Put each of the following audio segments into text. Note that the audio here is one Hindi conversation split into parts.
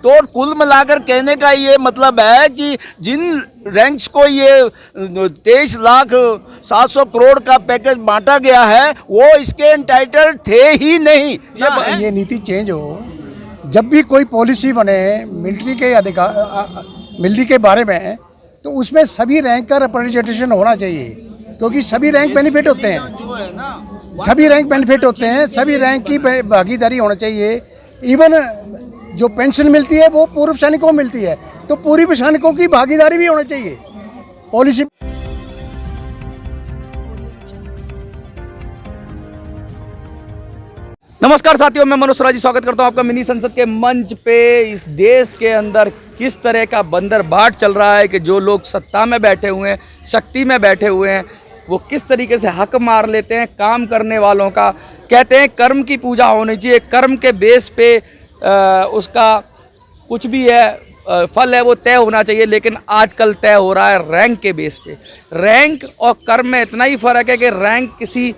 तो कुल मिलाकर कहने का ये मतलब है कि जिन रैंक्स को ये 23,07,000 करोड़ का पैकेज बांटा गया है वो इसके एंटाइटल्ड थे ही नहीं। ये नीति चेंज हो, जब भी कोई पॉलिसी बने मिलिट्री के बारे में, तो उसमें सभी रैंक का रिप्रेजेंटेशन होना चाहिए, क्योंकि सभी रैंक बेनिफिट होते हैं, सभी रैंक बेनिफिट होते हैं, सभी रैंक की भागीदारी होना चाहिए। इवन जो पेंशन मिलती है वो पूर्व सैनिकों को मिलती है, तो पूर्व सैनिकों की भागीदारी भी होना चाहिए पॉलिसी। नमस्कार साथियों, मैं मनोज राजी स्वागत करता हूं आपका मिनी संसद के मंच पे। इस देश के अंदर किस तरह का बंदरबाट चल रहा है कि जो लोग सत्ता में बैठे हुए हैं, शक्ति में बैठे हुए हैं, वो किस तरीके से हक मार लेते हैं काम करने वालों का। कहते हैं कर्म की पूजा होनी चाहिए, कर्म के बेस पे उसका कुछ भी है फल है वो तय होना चाहिए, लेकिन आजकल तय हो रहा है रैंक के बेस पे। रैंक और कर्म में इतना ही फ़र्क है कि रैंक किसी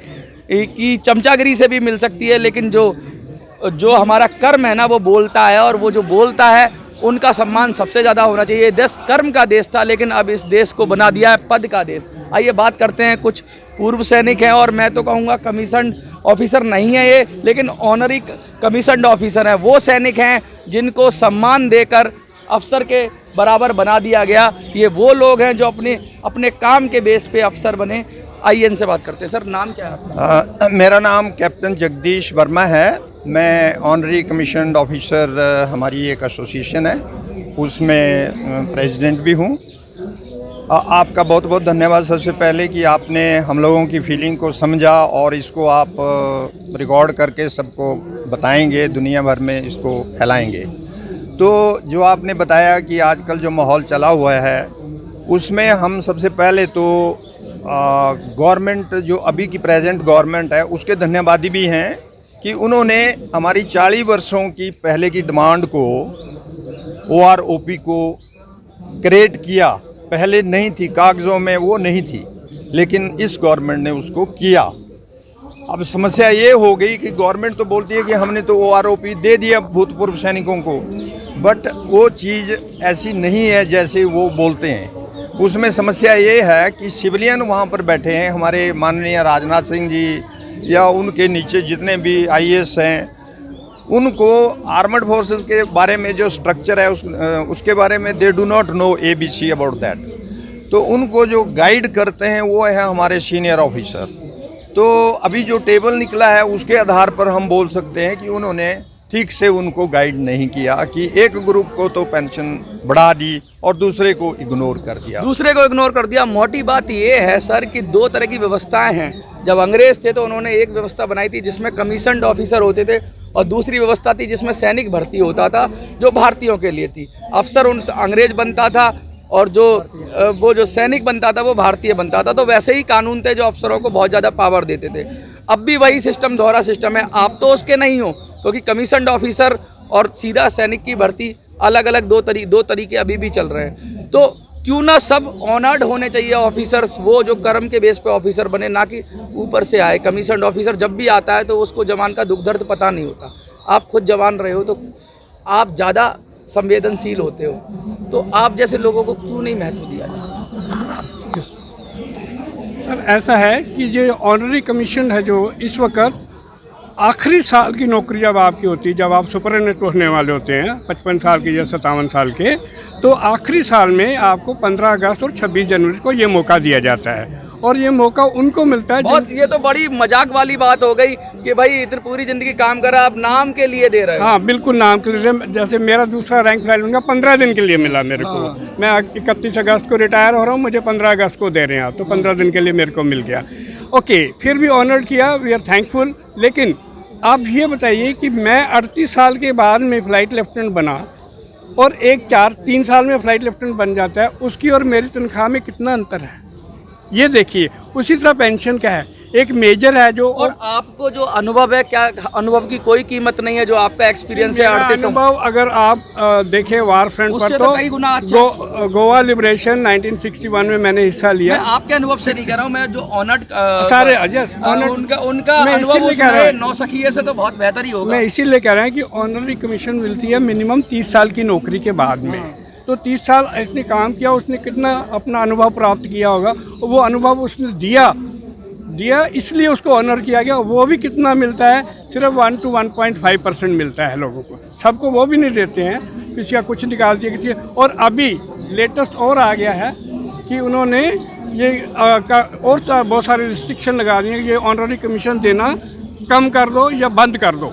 की चमचागिरी से भी मिल सकती है, लेकिन जो हमारा कर्म है ना वो बोलता है, और वो जो बोलता है उनका सम्मान सबसे ज़्यादा होना चाहिए। देश कर्म का देश था, लेकिन अब इस देश को बना दिया है पद का देश। आइए बात करते हैं, कुछ पूर्व सैनिक हैं, और मैं तो कहूँगा कमीशन्ड ऑफिसर नहीं है ये, लेकिन ऑनरी कमीशन्ड ऑफिसर हैं। वो सैनिक हैं जिनको सम्मान देकर अफसर के बराबर बना दिया गया। ये वो लोग हैं जो अपने काम के बेस पे अफसर बने। आइए इनसे बात करते हैं। सर, नाम क्या है आपका? मेरा नाम कैप्टन जगदीश वर्मा है। मैं ऑनरी कमीशन्ड ऑफिसर, हमारी एक एसोसिएशन है, उसमें प्रेसिडेंट भी हूँ। आपका बहुत बहुत धन्यवाद सबसे पहले कि आपने हम लोगों की फीलिंग को समझा और इसको आप रिकॉर्ड करके सबको बताएंगे, दुनिया भर में इसको फैलाएंगे। तो जो आपने बताया कि आजकल जो माहौल चला हुआ है, उसमें हम सबसे पहले तो गवर्नमेंट, जो अभी की प्रेजेंट गवर्नमेंट है, उसके धन्यवादी भी हैं कि उन्होंने हमारी 40 वर्षों की पहले की डिमांड को, OROP को क्रिएट किया। पहले नहीं थी, कागज़ों में वो नहीं थी, लेकिन इस गवर्नमेंट ने उसको किया। अब समस्या ये हो गई कि गवर्नमेंट तो बोलती है कि हमने तो OROP दे दिया भूतपूर्व सैनिकों को, बट वो चीज़ ऐसी नहीं है जैसे वो बोलते हैं। उसमें समस्या ये है कि सिविलियन वहाँ पर बैठे हैं, हमारे माननीय राजनाथ सिंह जी या उनके नीचे जितने भी IAS हैं, उनको आर्मड फोर्सेस के बारे में जो स्ट्रक्चर है उसके बारे में they do not know ABC about that. तो उनको जो गाइड करते हैं वो है हमारे सीनियर ऑफिसर। तो अभी जो टेबल निकला है उसके आधार पर हम बोल सकते हैं कि उन्होंने ठीक से उनको गाइड नहीं किया, कि एक ग्रुप को तो पेंशन बढ़ा दी और दूसरे को इग्नोर कर दिया। मोटी बात ये है सर कि दो तरह की व्यवस्थाएं हैं। जब अंग्रेज थे तो उन्होंने एक व्यवस्था बनाई थी जिसमें कमीशन्ड ऑफिसर होते थे, और दूसरी व्यवस्था थी जिसमें सैनिक भर्ती होता था, जो भारतीयों के लिए थी। अफसर उन अंग्रेज बनता था और वो जो सैनिक बनता था वो भारतीय बनता था। तो वैसे ही कानून थे जो अफसरों को बहुत ज़्यादा पावर देते थे। अब भी वही सिस्टम, दोहरा सिस्टम है। आप तो उसके नहीं हो, क्योंकि कमीशन्ड ऑफिसर और सीधा सैनिक की भर्ती अलग अलग दो तरीके अभी भी चल रहे हैं। तो क्यों ना सब ऑनर्ड होने चाहिए ऑफिसर्स, वो जो कर्म के बेस पे ऑफिसर बने, ना कि ऊपर से आए। कमीशन्ड ऑफिसर जब भी आता है तो उसको जवान का दुख दर्द पता नहीं होता। आप खुद जवान रहे हो तो आप ज़्यादा संवेदनशील होते हो, तो आप जैसे लोगों को क्यों नहीं महत्व दिया जाए? सर, ऐसा है कि जो ऑनरी कमीशन है, जो इस वक्त आखिरी साल की नौकरी जब आपकी होती है, जब आप सुपरिटेंडेंट होने वाले होते हैं 55 साल के या 57 साल के, तो आखिरी साल में आपको 15 अगस्त और 26 जनवरी को ये मौका दिया जाता है, और ये मौका उनको मिलता है। बहुत, ये तो बड़ी मजाक वाली बात हो गई कि भाई इतनी पूरी ज़िंदगी काम करा, आप नाम के लिए दे रहे हो। हाँ बिल्कुल, नाम के लिए। जैसे मेरा दूसरा रैंक फाइल 15 दिन के लिए मिला मेरे को। मैं 31 अगस्त को रिटायर हो रहा हूँ, मुझे 15 अगस्त को दे रहे हैं आप, तो 15 दिन के लिए मेरे को मिल गया। ओके, फिर भी ऑनर किया, वी आर थैंकफुल। लेकिन आप ये बताइए कि मैं 38 साल के बाद में फ़्लाइट लेफ्टिनेंट बना, और एक 3 साल में फ़्लाइट लेफ्टिनेंट बन जाता है, उसकी और मेरी तनख्वाह में कितना अंतर है ये देखिए। उसी तरह पेंशन का है, एक मेजर है जो, और आपको जो अनुभव है, क्या अनुभव की कोई कीमत नहीं है? जो आपका एक्सपीरियंस है मेरा 38 अनुभव अगर आप देखें वार फ्रंट उससे पर तो कई गुना अच्छा गोवा लिबरेशन 1961 में मैंने हिस्सा मैं लिया। आपके अनुभव से नहीं कह रहा हूँ, मैं जो ऑनर्ड सारे yes, honored- उनका मैं अनुभव इसीलिए कह रहा उसमें हूँ। नौसखिए से तो बहुत बेहतर ही होगा। मैं इसीलिए कह रहा हूँ कि ऑनररी कमीशन मिलती है मिनिमम 30 साल की नौकरी के बाद में। तो 30 साल इसने काम किया, उसने कितना अपना अनुभव प्राप्त किया होगा, वो अनुभव उसने दिया इसलिए उसको ऑनर किया गया। वो भी कितना मिलता है? सिर्फ 1 to 1.5% मिलता है लोगों को, सबको वो भी नहीं देते हैं, किसी का कुछ निकाल दिया किसी। और अभी लेटेस्ट और आ गया है कि उन्होंने ये और बहुत सारे रिस्ट्रिक्शन लगा दिए, ये ऑनररी कमीशन देना कम कर दो या बंद कर दो,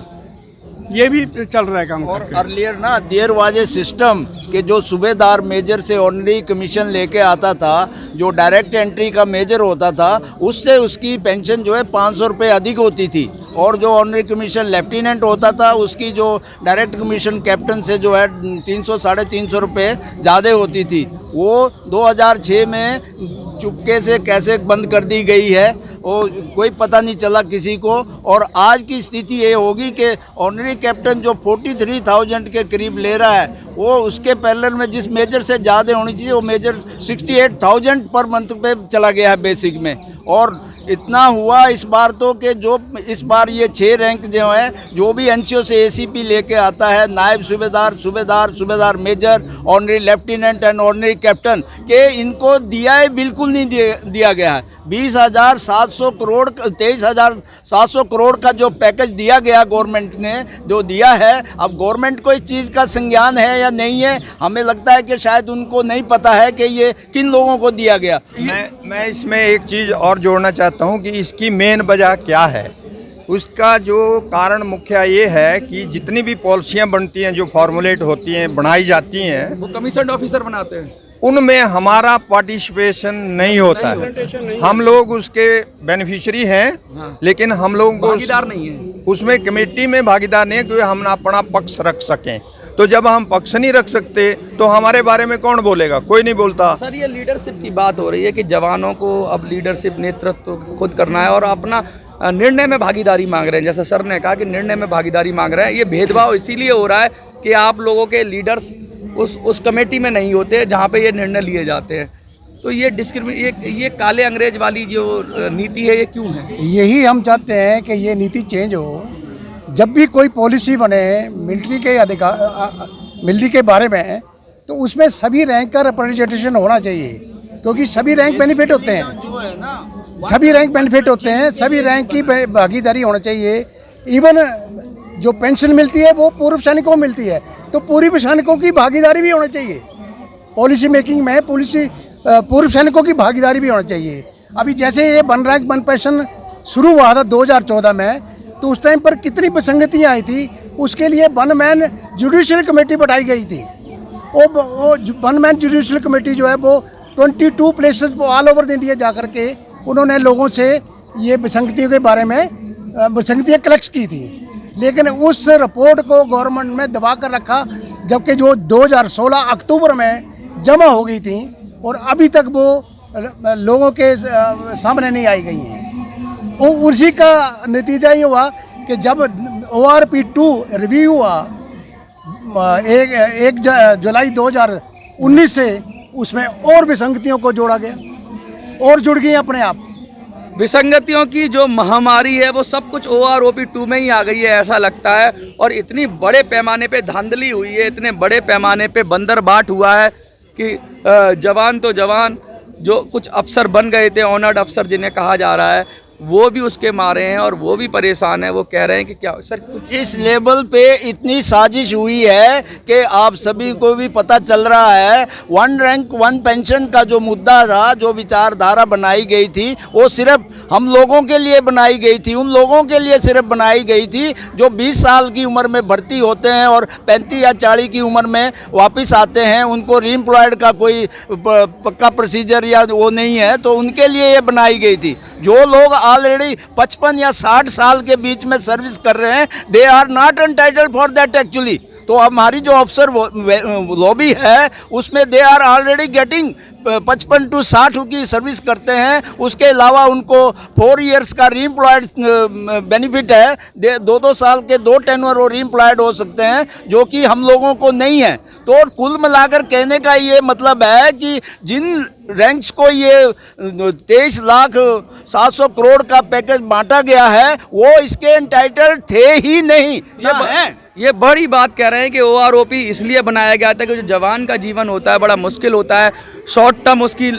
ये भी चल रहा है काम। और अर्लियर ना देयर वाज ए सिस्टम कि जो सूबेदार मेजर से ऑनरी कमीशन लेके आता था, जो डायरेक्ट एंट्री का मेजर होता था, उससे उसकी पेंशन जो है 500 रुपये अधिक होती थी। और जो ऑनरी कमीशन लेफ्टिनेंट होता था, उसकी जो डायरेक्ट कमीशन कैप्टन से जो है 300-350 रुपये ज़्यादा होती थी। वो 2006 में चुपके से कैसे बंद कर दी गई है, वो कोई पता नहीं चला किसी को। और आज की स्थिति ये होगी कि ऑनरी कैप्टन जो 43,000 के करीब ले रहा है, वो उसके पैरेलल में जिस मेजर से ज़्यादा होनी चाहिए, वो मेजर 68,000 पर मंथ पे चला गया है बेसिक में। और इतना हुआ इस बार तो कि जो इस बार ये 6 रैंक जो है, जो भी एनसीओ से एसीपी लेके आता है, Naib Subedar major, honorary lieutenant and honorary captain, के इनको दिया है बिल्कुल नहीं दिया गया है। 20,700 करोड़ 23,700 करोड़ का जो पैकेज दिया गया गवर्नमेंट ने जो दिया है, अब गवर्नमेंट को इस चीज़ का संज्ञान है या नहीं है, हमें लगता है कि शायद उनको नहीं पता है कि ये किन लोगों को दिया गया। मैं इसमें एक चीज़ और जोड़ना चाहता हूं कि इसकी मेन वजह क्या है। उसका जो कारण मुख्य ये है कि जितनी भी पॉलिसियां बनती हैं, जो फॉर्मुलेट होती हैं, बनाई जाती हैं, वो कमीशन ऑफिसर बनाते हैं, उनमें हमारा पार्टिसिपेशन नहीं होता है। हम लोग उसके बेनिफिशियरी हैं, हाँ। लेकिन हम लोगों को भागीदार नहीं है। उसमें कमेटी में भागीदार नहीं है कि हम अपना पक्ष रख सकें। तो जब हम पक्ष नहीं रख सकते तो हमारे बारे में कौन बोलेगा? कोई नहीं बोलता। सर, ये लीडरशिप की बात हो रही है कि जवानों को अब लीडरशिप नेतृत्व खुद करना है और अपना निर्णय में भागीदारी मांग रहे हैं। जैसा सर ने कहा कि निर्णय में भागीदारी मांग रहे हैं। ये भेदभाव इसीलिए हो रहा है कि आप लोगों के लीडर्स उस कमेटी में नहीं होते जहाँ पे ये निर्णय लिए जाते हैं। तो ये ये काले अंग्रेज वाली जो नीति है, ये क्यों है? यही हम चाहते हैं कि ये नीति चेंज हो। जब भी कोई पॉलिसी बने मिलिट्री के बारे में, तो उसमें सभी रैंक का रिप्रेजेंटेशन होना चाहिए, क्योंकि सभी रैंक बेनिफिट होते हैं, सभी रैंक बेनिफिट होते हैं, सभी रैंक की भागीदारी होना चाहिए। इवन जो पेंशन मिलती है वो पूर्व सैनिकों को मिलती है, तो पूर्व सैनिकों की भागीदारी भी होनी चाहिए पॉलिसी मेकिंग में। पूर्व सैनिकों की भागीदारी भी होनी चाहिए। अभी जैसे ये 1 रैंक 1 पेंशन शुरू हुआ था 2014 में, तो उस टाइम पर कितनी विसंगतियाँ आई थी। उसके लिए 1 मैन जुडिशल कमेटी बनाई गई थी। वो 1 मैन जुडिशल कमेटी जो है वो 22 प्लेसेस ऑल ओवर इंडिया जा कर के उन्होंने लोगों से ये विसंगतियों के बारे में विसंगतियाँ कलेक्ट की थी। लेकिन उस रिपोर्ट को गवर्नमेंट में दबा कर रखा, जबकि जो 2016 अक्टूबर में जमा हो गई थी और अभी तक वो लोगों के सामने नहीं आई गई हैं। उसी का नतीजा ये हुआ कि जब ORP2 रिव्यू हुआ 1 जुलाई 2019 से, उसमें और विसंगतियों को जोड़ा गया और जुड़ गई अपने आप। विसंगतियों की जो महामारी है वो सब कुछ ORP2 में ही आ गई है, ऐसा लगता है। और इतनी बड़े पैमाने पे धांधली हुई है, इतने बड़े पैमाने पे बंदरबाट हुआ है कि जवान तो जवान जो कुछ अफसर बन गए थे, ऑनर्ड अफसर जिन्हें कहा जा रहा है, वो भी उसके मारे हैं और वो भी परेशान है। वो कह रहे हैं कि क्या सर कुछ इस लेवल पे इतनी साजिश हुई है कि आप सभी को भी पता चल रहा है। 1 रैंक 1 पेंशन का जो मुद्दा था, जो विचारधारा बनाई गई थी, वो सिर्फ हम लोगों के लिए बनाई गई थी, उन लोगों के लिए सिर्फ बनाई गई थी जो 20 साल की उम्र में भर्ती होते हैं और 35 या 40 की उम्र में वापस आते हैं। उनको रीएम्प्लॉयड का कोई पक्का प्रोसीजर या वो नहीं है, तो उनके लिए ये बनाई गई थी। जो लोग ऑलरेडी 55 या 60 साल के बीच में सर्विस कर रहे हैं, they are not entitled for that actually. तो हमारी जो अफसर लॉबी है उसमें they are already getting 55 to 60 की सर्विस करते हैं। उसके अलावा उनको 4 years का रीएम्प्लॉयड बेनिफिट है, 2-2 साल के 2 टेन्योर और रीएम्प्लॉयड हो सकते हैं, जो कि हम लोगों को नहीं है। तो कुल मिलाकर कहने का ये मतलब है कि जिन रैंक्स को ये 23,700 करोड़ का पैकेज बांटा गया है वो इसके एंटाइटल्ड थे ही नहीं। ये बड़ी बात कह रहे हैं कि OROP इसलिए बनाया गया था कि जो जवान का जीवन होता है बड़ा मुश्किल होता है, शॉर्ट टर्म उसकी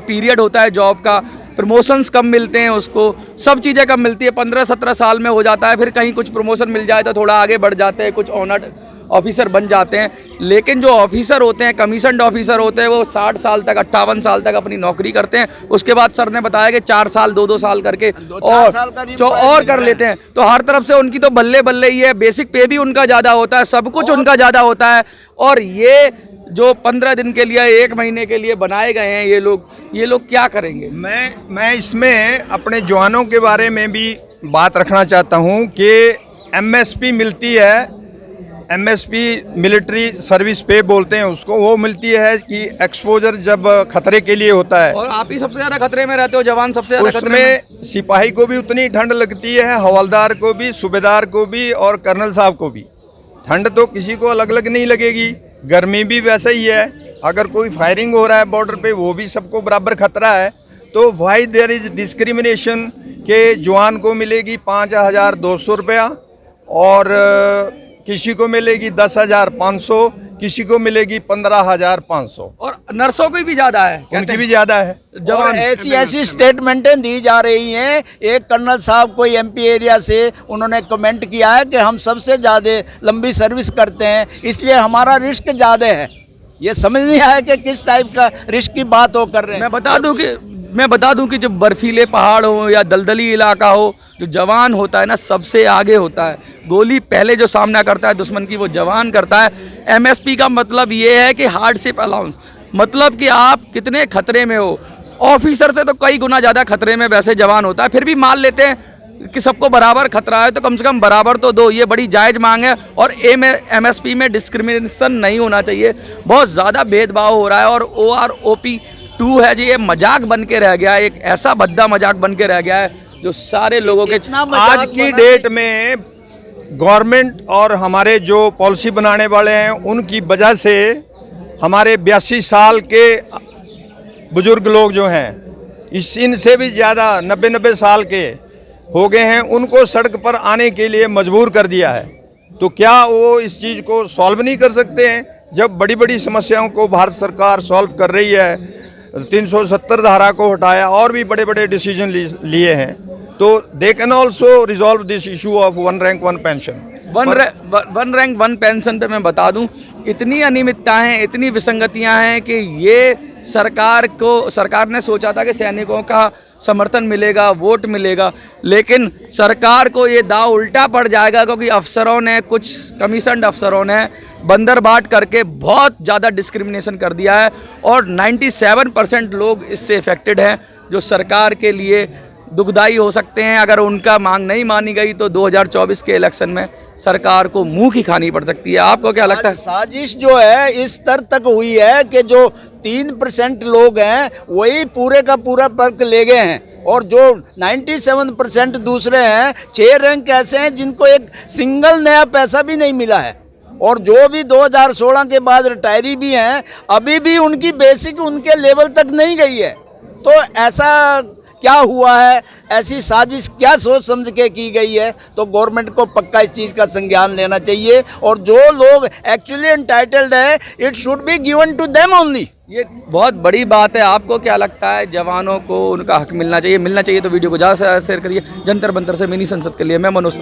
पीरियड होता है जॉब का, प्रमोशंस कम मिलते हैं उसको, सब चीज़ें कम मिलती है, 15-17 साल में हो जाता है, फिर कहीं कुछ प्रमोशन मिल जाए तो थोड़ा आगे बढ़ जाते हैं, कुछ ऑनर्ड ऑफिसर बन जाते हैं। लेकिन जो ऑफिसर होते हैं, कमीशनड ऑफिसर होते हैं, वो 60 साल तक 58 साल तक अपनी नौकरी करते हैं। उसके बाद सर ने बताया कि 4 साल 2-2 साल करके और कर लेते हैं। तो हर तरफ से उनकी तो बल्ले बल्ले ही है, बेसिक पे भी उनका ज़्यादा होता है, सब कुछ उनका ज़्यादा होता है। और ये जो 15 दिन के लिए 1 महीने के लिए बनाए गए हैं ये लोग क्या करेंगे? मैं इसमें अपने जवानों के बारे में भी बात रखना चाहता हूँ कि MSP मिलती है, MSP मिलिट्री सर्विस पे बोलते हैं उसको, वो मिलती है कि एक्सपोजर जब खतरे के लिए होता है। और आप ही सबसे ज़्यादा खतरे में रहते हो, जवान सबसे ज़्यादा खतरे में। उसमें सिपाही को भी उतनी ठंड लगती है, हवलदार को भी, सूबेदार को भी और कर्नल साहब को भी। ठंड तो किसी को अलग अलग नहीं लगेगी, गर्मी भी वैसा ही है। अगर कोई फायरिंग हो रहा है बॉर्डर पे वो भी सबको बराबर खतरा है। तो वाई देयर इज डिस्क्रिमिनेशन के जवान को मिलेगी 5,200 रुपया और किसी को मिलेगी 10,500, किसी को मिलेगी 15,500 और नर्सों की भी ज़्यादा है, उनकी भी ज़्यादा है। जवान ऐसी स्टेटमेंटें दी जा रही हैं। एक कर्नल साहब कोई MP एरिया से उन्होंने कमेंट किया है कि हम सबसे ज़्यादा लंबी सर्विस करते हैं इसलिए हमारा रिस्क ज़्यादा है। ये समझ नहीं आया कि किस टाइप का रिस्क की बात वो कर रहे हैं। मैं बता दूं कि जब बर्फीले पहाड़ हो या दलदली इलाका हो, जो जवान होता है ना सबसे आगे होता है। गोली पहले जो सामना करता है दुश्मन की वो जवान करता है। MSP का मतलब ये है कि हार्डशिप अलाउंस, मतलब कि आप कितने खतरे में हो। ऑफिसर से तो कई गुना ज़्यादा खतरे में वैसे जवान होता है, फिर भी मान लेते हैं कि सबको बराबर खतरा है तो कम से कम बराबर तो दो, ये बड़ी जायज़ मांग है। और MSP में डिस्क्रिमिनेशन नहीं होना चाहिए, बहुत ज़्यादा भेदभाव हो रहा है। और OROP 2 है जी, ये मजाक बन के रह गया है, एक ऐसा भद्दा मजाक बन के रह गया है जो सारे लोगों के आज की डेट में गवर्नमेंट और हमारे जो पॉलिसी बनाने वाले हैं उनकी वजह से हमारे 82 साल के बुजुर्ग लोग जो हैं, इनसे भी ज़्यादा 90-90 साल के हो गए हैं, उनको सड़क पर आने के लिए मजबूर कर दिया है। तो क्या वो इस चीज़ को सॉल्व नहीं कर सकते हैं? जब बड़ी बड़ी समस्याओं को भारत सरकार सॉल्व कर रही है, 370 धारा को हटाया और भी बड़े बड़े डिसीजन लिए हैं, तो they can also resolve this issue of 1 rank 1 pension. 1 rank 1 pension पे मैं बता दूं, इतनी अनियमितताएं, इतनी विसंगतियां हैं कि ये सरकार ने सोचा था कि सैनिकों का समर्थन मिलेगा, वोट मिलेगा, लेकिन सरकार को ये दाव उल्टा पड़ जाएगा क्योंकि अफसरों ने, कुछ कमीशनड अफसरों ने बंदरबाट करके बहुत ज़्यादा डिस्क्रिमिनेशन कर दिया है। और 97% लोग इससे इफेक्टेड हैं, जो सरकार के लिए दुखदाई हो सकते हैं। अगर उनका मांग नहीं मानी गई तो 2024 के इलेक्शन में सरकार को मुंह की खानी पड़ सकती है। आपको क्या लगता है? साजिश जो है इस स्तर तक हुई है कि जो 3% लोग हैं वही पूरे का पूरा पर्क ले गए हैं और जो 97% दूसरे हैं, 6 रैंक ऐसे हैं जिनको एक सिंगल नया पैसा भी नहीं मिला है। और जो भी 2016 के बाद रिटायरी भी हैं, अभी भी उनकी बेसिक उनके लेवल तक नहीं गई है। तो ऐसा क्या हुआ है, ऐसी साजिश क्या सोच समझ के की गई है? तो गवर्नमेंट को पक्का इस चीज़ का संज्ञान लेना चाहिए और जो लोग एक्चुअली एंटाइटल्ड है, it should be given to them only. ये बहुत बड़ी बात है। आपको क्या लगता है? जवानों को उनका हक मिलना चाहिए तो वीडियो को ज़्यादा से ज़्यादा शेयर करिए। जंतर मंतर से मिनी संसद के लिए मैं मनोज।